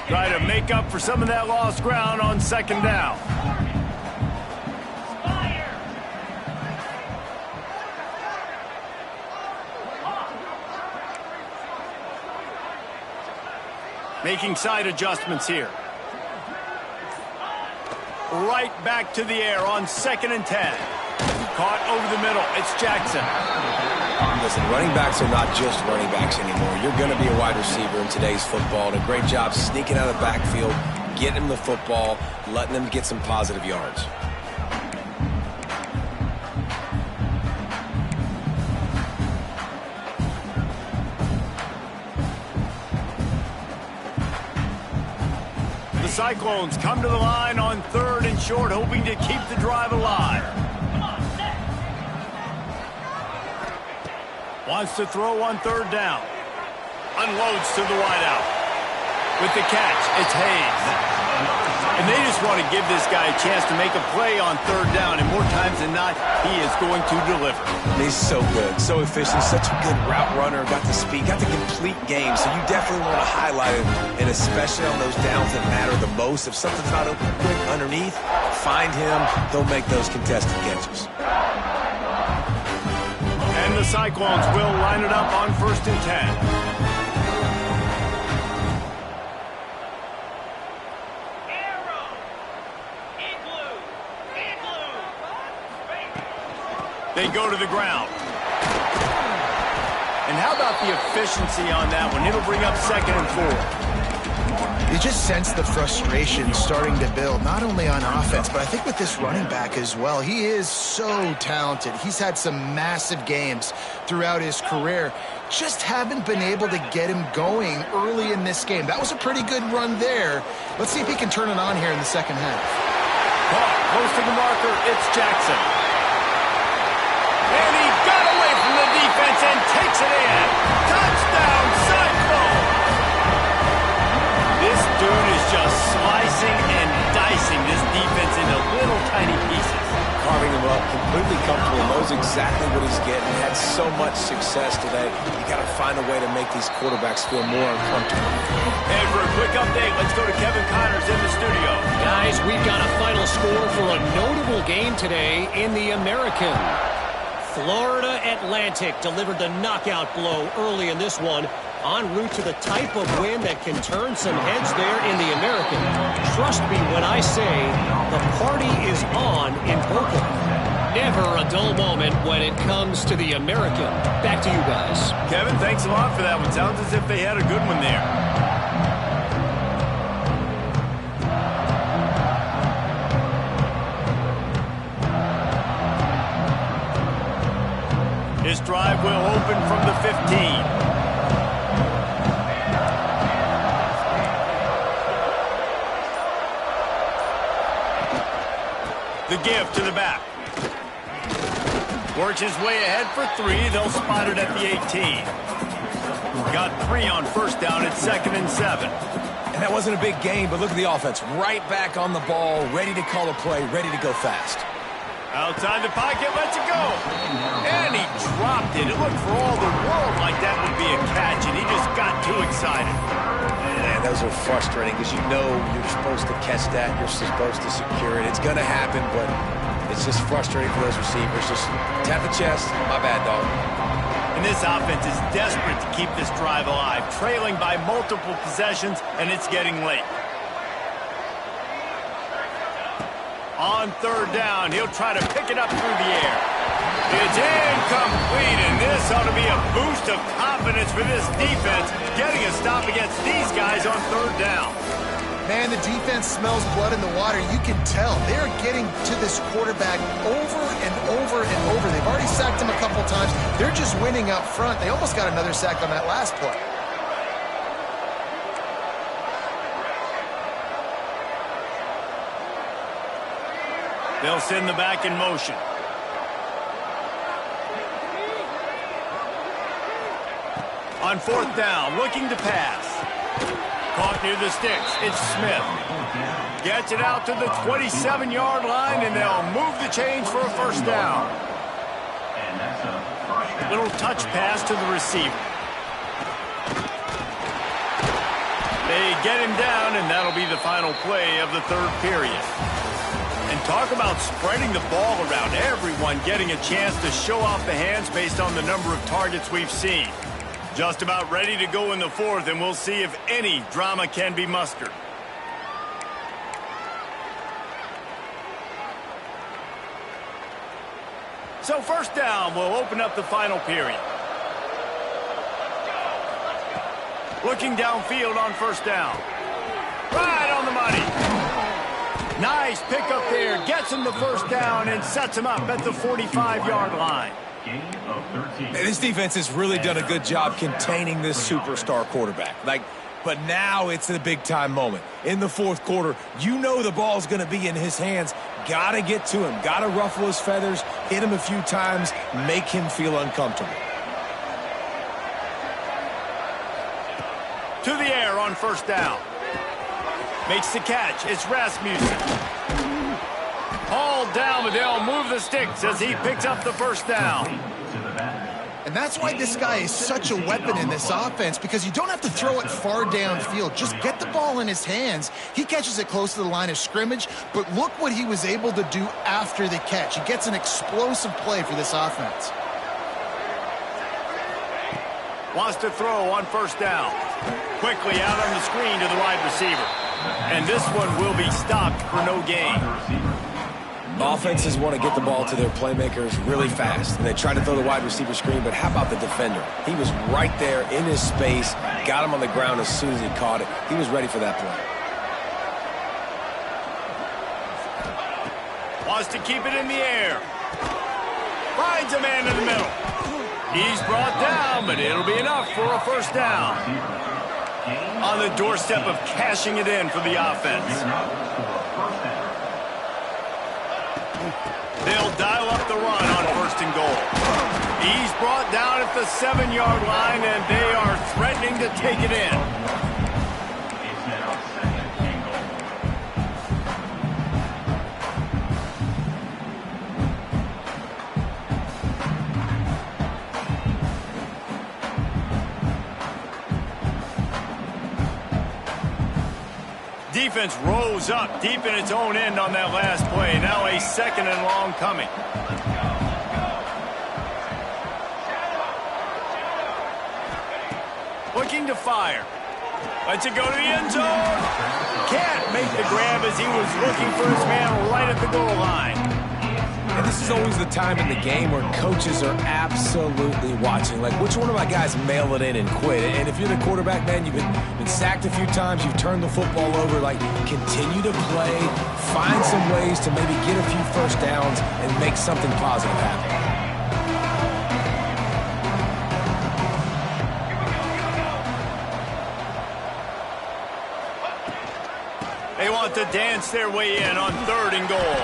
Try to make up for some of that lost ground on second down. Making side adjustments here. Right back to the air on 2nd and 10. Caught over the middle. It's Jackson. Listen, running backs are not just running backs anymore. You're going to be a wide receiver in today's football. And a great job sneaking out of the backfield, getting him the football, letting him get some positive yards. The Cyclones come to the line on 3rd and short, hoping to keep the drive alive. Wants to throw on 3rd down. Unloads to the wideout. With the catch, it's Hayes. And they just want to give this guy a chance to make a play on 3rd down, and more times than not, he is going to deliver. He's so good, so efficient, such a good route runner, got the speed, got the complete game, so you definitely want to highlight it, and especially on those downs that matter the most. If something's not open quick underneath, find him, he'll make those contested catches. And the Cyclones will line it up on 1st and 10. They go to the ground. And how about the efficiency on that one? It'll bring up 2nd and 4. You just sense the frustration starting to build, not only on offense, but I think with this running back as well. He is so talented. He's had some massive games throughout his career. Just haven't been able to get him going early in this game. That was a pretty good run there. Let's see if he can turn it on here in the second half. Close to the marker, it's Jackson. And he got away from the defense and takes it in. Touchdown, Cyclone! This dude is just slicing and dicing this defense into little tiny pieces. Carving them up, completely comfortable, knows exactly what he's getting, had so much success today. You got to find a way to make these quarterbacks feel more uncomfortable. And for a quick update, let's go to Kevin Connors in the studio. Guys, we've got a final score for a notable game today in the American. Florida Atlantic delivered the knockout blow early in this one, en route to the type of win that can turn some heads there in the American. Trust me when I say the party is on in Boca. Never a dull moment when it comes to the American. Back to you guys. Kevin, thanks a lot for that one. Sounds as if they had a good one there. This drive will open from the 15. The give to the back. Works his way ahead for 3. They'll spot it at the 18. Got 3 on first down at 2nd and 7. And that wasn't a big gain, but look at the offense. Right back on the ball, ready to call a play, ready to go fast. Outside the pocket, lets it go. And he dropped it. It looked for all the world like that would be a catch, and he just got too excited. Man, those are frustrating because you know you're supposed to catch that. You're supposed to secure it. It's going to happen, but it's just frustrating for those receivers. Just tap the chest. My bad, dog. And this offense is desperate to keep this drive alive, trailing by multiple possessions, and it's getting late. On 3rd down, he'll try to pick it up through the air. It's incomplete, and this ought to be a boost of confidence for this defense, getting a stop against these guys on 3rd down. Man, the defense smells blood in the water. You can tell. They're getting to this quarterback over and over and over. They've already sacked him a couple times. They're just winning up front. They almost got another sack on that last play. They'll send the back in motion. On 4th down, looking to pass. Caught near the sticks. It's Smith. Gets it out to the 27-yard line, and they'll move the chains for a 1st down. Little touch pass to the receiver. They get him down, and that'll be the final play of the 3rd period. And talk about spreading the ball around. Everyone getting a chance to show off the hands based on the number of targets we've seen. Just about ready to go in the 4th, and we'll see if any drama can be mustered. So 1st down will open up the final period. Looking downfield on 1st down. Right on the money. Nice pickup there. Gets him the 1st down and sets him up at the 45-yard line. This defense has really done a good job containing this superstar quarterback. But now it's the big-time moment. In the 4th quarter, you know the ball's going to be in his hands. Got to get to him. Got to ruffle his feathers, hit him a few times, make him feel uncomfortable. To the air on 1st down. Makes the catch. It's Rasmussen. Hauled down, but they'll move the sticks as he picks up the 1st down. And that's why this guy is such a weapon in this offense, because you don't have to throw it far downfield. Just get the ball in his hands. He catches it close to the line of scrimmage, but look what he was able to do after the catch. He gets an explosive play for this offense. Wants to throw on 1st down. Quickly out on the screen to the wide receiver. And this one will be stopped for no gain. Offenses want to get the ball to their playmakers really fast. And they try to throw the wide receiver screen, but how about the defender? He was right there in his space, got him on the ground as soon as he caught it. He was ready for that play. Wants to keep it in the air. Finds a man in the middle. He's brought down, but it'll be enough for a 1st down. On the doorstep of cashing it in for the offense. They'll dial up the run on 1st and goal. He's brought down at the 7-yard line, and they are threatening to take it in. defense rose up deep in its own end on that last play. Now a 2nd and long coming. Looking to fire. Lets it go to the end zone. Can't make the grab as he was looking for his man right at the goal line. And this is always the time in the game where coaches are absolutely watching. Like, which one of my guys mail it in and quit? And if you're the quarterback, man, you've been sacked a few times, you've turned the football over. Like, continue to play, find some ways to maybe get a few first downs and make something positive happen. They want to dance their way in on 3rd and goal.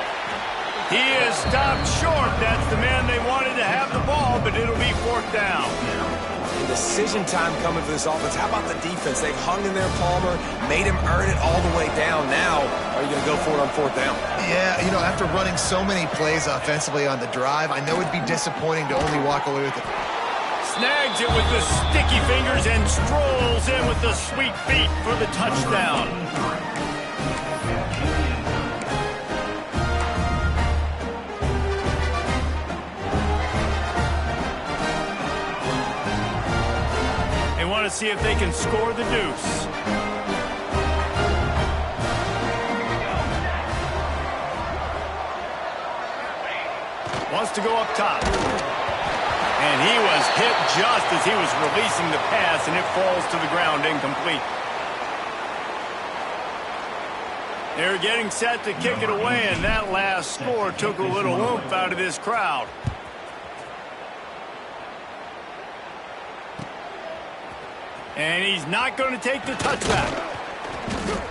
He is stopped short. That's the man they wanted to have the ball, but it'll be 4th down. Decision time coming for this offense. How about the defense? They've hung in there, Palmer, made him earn it all the way down. Now, are you going to go for it on 4th down? Yeah, you know, after running so many plays offensively on the drive, I know it'd be disappointing to only walk away with it. Snags it with the sticky fingers and strolls in with the sweet feet for the touchdown. They want to see if they can score the deuce. Wants to go up top. And he was hit just as he was releasing the pass, and it falls to the ground incomplete. They're getting set to kick it away, and that last score took a little oomph out of this crowd. And he's not going to take the touchback.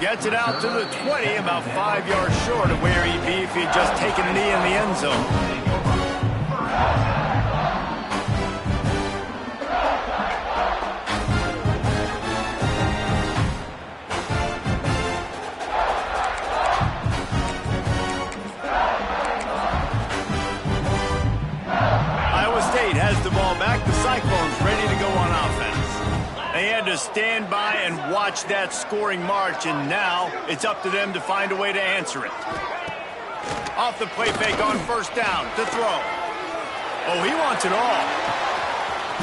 Gets it out to the 20, about 5 yards short of where he'd be if he'd just taken a knee in the end zone. Has the ball back. The Cyclones ready to go on offense. They had to stand by and watch that scoring march, and now it's up to them to find a way to answer it. Off the play fake on 1st down to throw. Oh, he wants it all.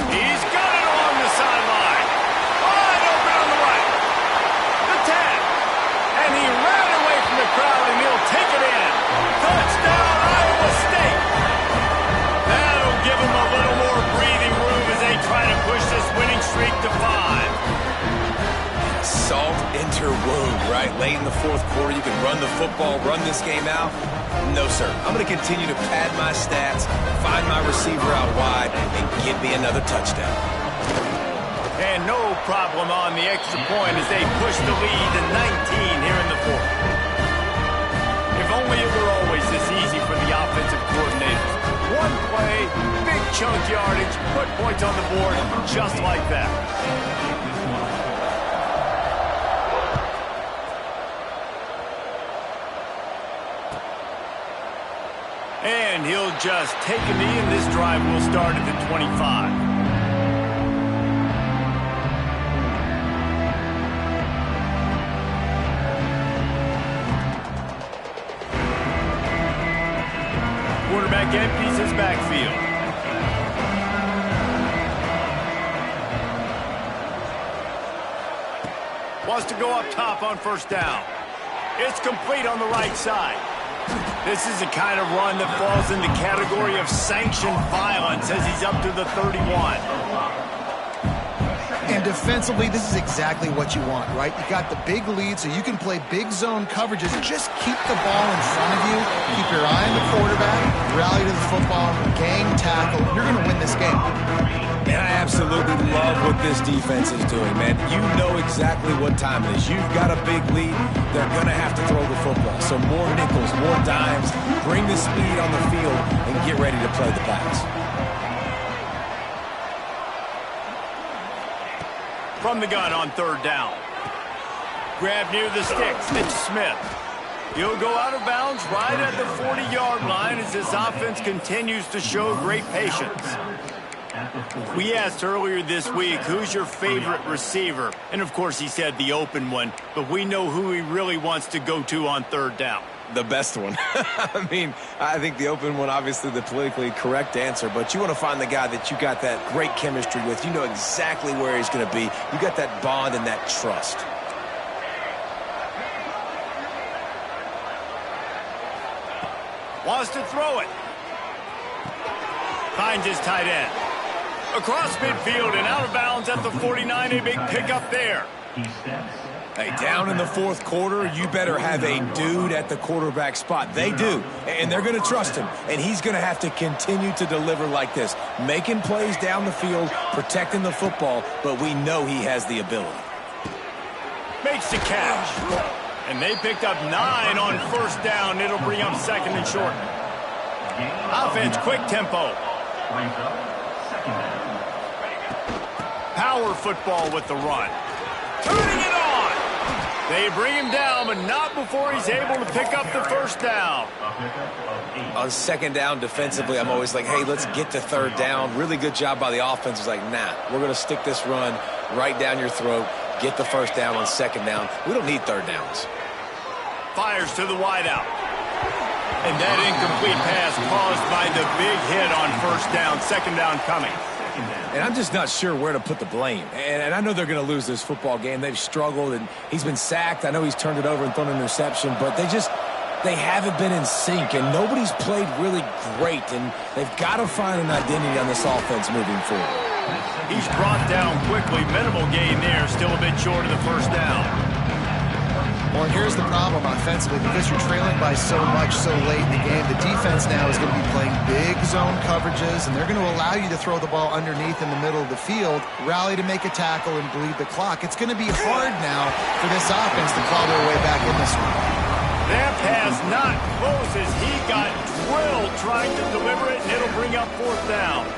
He's got it along the sideline. Wide open on the right. The 10. And he ran away from the crowd, and he'll take it in. Touchdown, Iowa State. That'll give him a little more breathing room as they try to push this winning streak to 5. Salt into wound, right? Late in the 4th quarter, you can run the football, run this game out. No, sir. I'm going to continue to pad my stats, find my receiver out wide, and give me another touchdown. And no problem on the extra point as they push the lead to 19 here in the 4th. If only it were always this easy for the offensive coordinators. One play, big chunk yardage, put points on the board just like that. And he'll just take a knee, and this drive will start at the 25. Quarterback empties his backfield. Wants to go up top on 1st down. It's complete on the right side. This is the kind of run that falls in the category of sanctioned violence as he's up to the 31. And defensively, this is exactly what you want, right? You got the big lead, so you can play big zone coverages. Just keep the ball in front of you. Keep your eye on the quarterback. Rally to the football. Gang tackle. You're going to win this game. And I absolutely love what this defense is doing, man. You know exactly what time it is. You've got a big lead. They're going to have to throw the football. So more nickels, more dimes. Bring the speed on the field and get ready to play the pass. From the gun on 3rd down. Grab near the sticks. It's Smith. He'll go out of bounds right at the 40-yard line as this offense continues to show great patience. We asked earlier this week, who's your favorite receiver? And, of course, he said the open one. But we know who he really wants to go to on third down. The best one. I mean, I think the open one, obviously the politically correct answer, but you want to find the guy that you got that great chemistry with. You know exactly where he's going to be. You got that bond and that trust. Wants to throw it. Finds his tight end. Across midfield and out of bounds at the 49. A big pickup there. Hey, down in the fourth quarter, you better have a dude at the quarterback spot. They do, and they're going to trust him. And he's going to have to continue to deliver like this, making plays down the field, protecting the football, but we know he has the ability. Makes the catch. And they picked up 9 on first down. It'll bring up second and short. Offense, quick tempo. Power football with the run. Turning it on. They bring him down, but not before he's able to pick up the first down. On second down defensively, I'm always like, hey, let's get to third down. Really good job by the offense. It's like, nah, we're going to stick this run right down your throat. Get the first down on second down. We don't need third downs. Fires to the wideout. And that incomplete pass caused by the big hit on first down. Second down coming. And I'm just not sure where to put the blame. And I know they're going to lose this football game. They've struggled, and he's been sacked. I know he's turned it over and thrown an interception, but they haven't been in sync, and nobody's played really great, and they've got to find an identity on this offense moving forward. He's brought down quickly. Minimal gain there. Still a bit short of the first down. Well, and here's the problem offensively. Because you're trailing by so much so late in the game, the defense now is going to be playing big zone coverages, and they're going to allow you to throw the ball underneath in the middle of the field, rally to make a tackle, and bleed the clock. It's going to be hard now for this offense to claw their way back in this one. That pass not close as he got drilled trying to deliver it, and it'll bring up fourth down.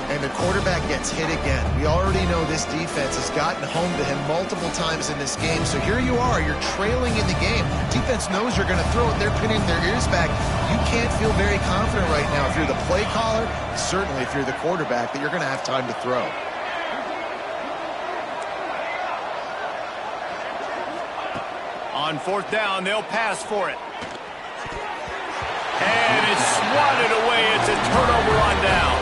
And the quarterback gets hit again. We already know this defense has gotten home to him multiple times in this game. So here you are, you're trailing in the game. Defense knows you're going to throw it. They're pinning their ears back. You can't feel very confident right now if you're the play caller, certainly if you're the quarterback, that you're going to have time to throw. On fourth down, they'll pass for it. And it's swatted away. It's a turnover on downs.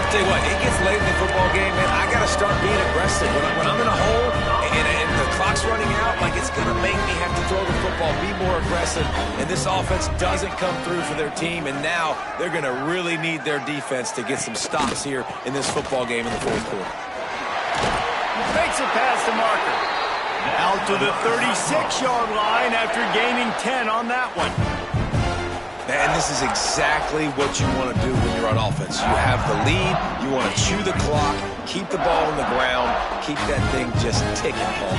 Tell you what, it gets late in the football game, man. I got to start being aggressive. When I'm in a hole and the clock's running out, like, it's going to make me have to throw the football, be more aggressive. And this offense doesn't come through for their team, and now they're going to really need their defense to get some stops here in this football game in the fourth quarter. Makes it past the marker. Out to the 36-yard line after gaining 10 on that one. And this is exactly what you want to do when you're on offense. You have the lead, you want to chew the clock, keep the ball on the ground, keep that thing just ticking, Paul.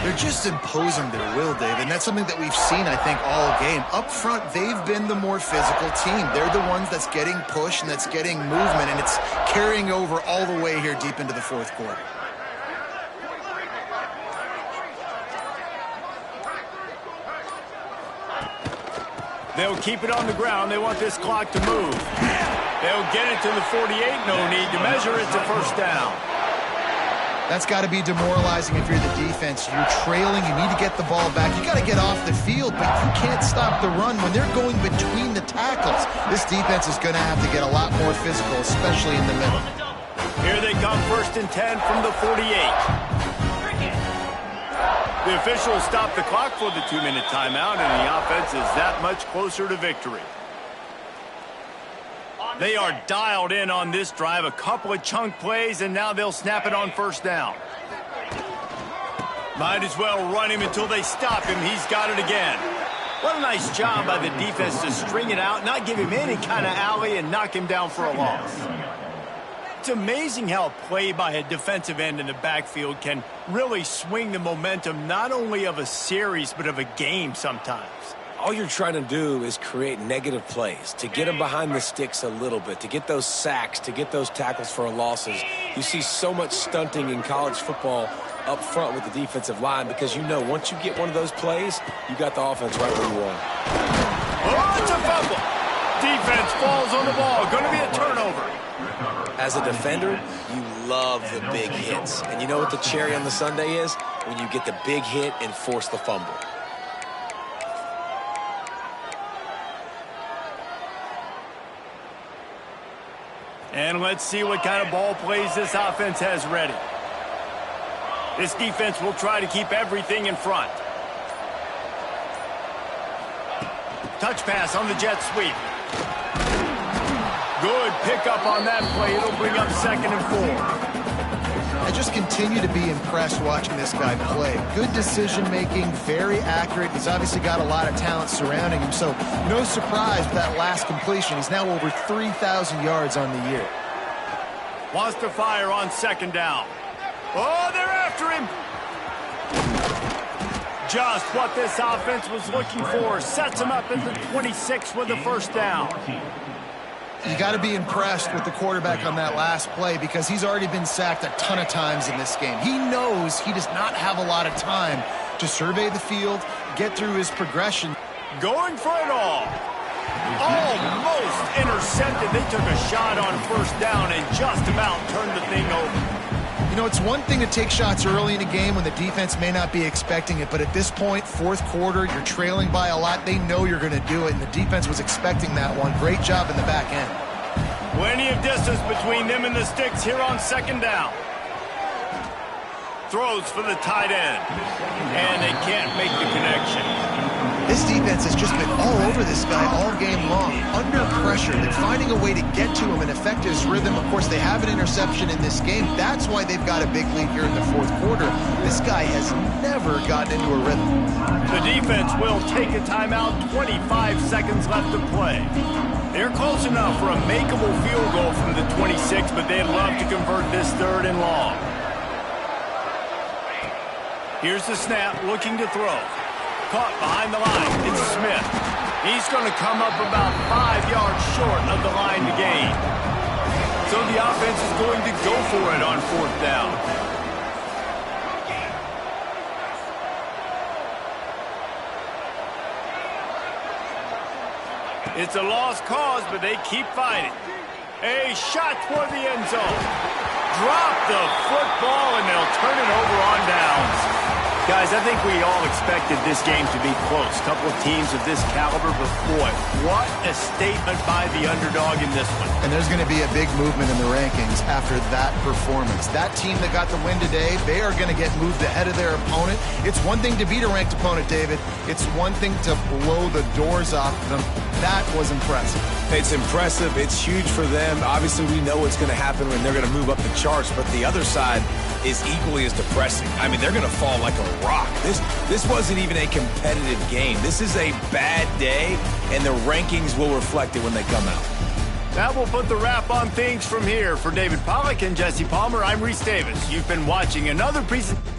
They're just imposing their will, Dave, and that's something that we've seen, I think, all game. Up front, they've been the more physical team. They're the ones that's getting pushed and that's getting movement, and it's carrying over all the way here deep into the fourth quarter. They'll keep it on the ground. They want this clock to move. They'll get it to the 48. No need to measure it to first down. That's got to be demoralizing if you're the defense. You're trailing. You need to get the ball back. You got to get off the field, but you can't stop the run. When they're going between the tackles, this defense is going to have to get a lot more physical, especially in the middle. Here they come, 1st and 10 from the 48. The officials stop the clock for the 2-minute timeout, and the offense is that much closer to victory. They are dialed in on this drive. A couple of chunk plays, and now they'll snap it on first down. Might as well run him until they stop him. He's got it again. What a nice job by the defense to string it out, not give him any kind of alley, and knock him down for a loss. It's amazing how a play by a defensive end in the backfield can really swing the momentum not only of a series but of a game sometimes. All you're trying to do is create negative plays, to get them behind the sticks a little bit, to get those sacks, to get those tackles for losses. You see so much stunting in college football up front with the defensive line because you know once you get one of those plays, you got the offense right where you want. Oh, it's a fumble. Defense falls on the ball. Going to be a turnover. As a defender, you love the big hits. And you know what the cherry on the sundae is? When you get the big hit and force the fumble. And let's see what kind of ball plays this offense has ready. This defense will try to keep everything in front. Touch pass on the jet sweep. Good pickup on that play. It'll bring up 2nd and 4. I just continue to be impressed watching this guy play. Good decision-making, very accurate. He's obviously got a lot of talent surrounding him, so no surprise with that last completion. He's now over 3,000 yards on the year. Wants to fire on 2nd down. Oh, they're after him. Just what this offense was looking for. Sets him up at the 26 with the 1st down. You got to be impressed with the quarterback on that last play because he's already been sacked a ton of times in this game. He knows he does not have a lot of time to survey the field, get through his progression. Going for it all. Almost intercepted. They took a shot on 1st down and just about turned the thing over. You know, it's one thing to take shots early in a game when the defense may not be expecting it, but at this point, 4th quarter, you're trailing by a lot. They know you're going to do it, and the defense was expecting that one. Great job in the back end. Plenty of distance between them and the sticks here on 2nd down. Throws for the tight end, and they can't make the connection. This defense has just been all over this guy all game long. Under pressure, they're finding a way to get to him and affect his rhythm. Of course, they have an interception in this game. That's why they've got a big lead here in the 4th quarter. This guy has never gotten into a rhythm. The defense will take a timeout. 25 seconds left to play. They're close enough for a makeable field goal from the 26, but they'd love to convert this 3rd and long. Here's the snap, looking to throw. Caught behind the line. It's Smith. He's going to come up about 5 yards short of the line to gain. So the offense is going to go for it on 4th down. It's a lost cause, but they keep fighting. A shot toward the end zone. Drop the football, and they'll turn it over on downs. Guys, I think we all expected this game to be close. Couple of teams of this caliber, but boy, what a statement by the underdog in this one. And there's going to be a big movement in the rankings after that performance. That team that got the win today, they are going to get moved ahead of their opponent. It's one thing to beat a ranked opponent, David. It's one thing to blow the doors off them. That was impressive. It's impressive. It's huge for them. Obviously, we know what's going to happen when they're going to move up the charts, but the other side is equally as depressing. I mean, they're going to fall like a rock. This wasn't even a competitive game. This is a bad day, and the rankings will reflect it when they come out. That will put the wrap on things from here. For David Pollack and Jesse Palmer, I'm Reese Davis. You've been watching another presentation.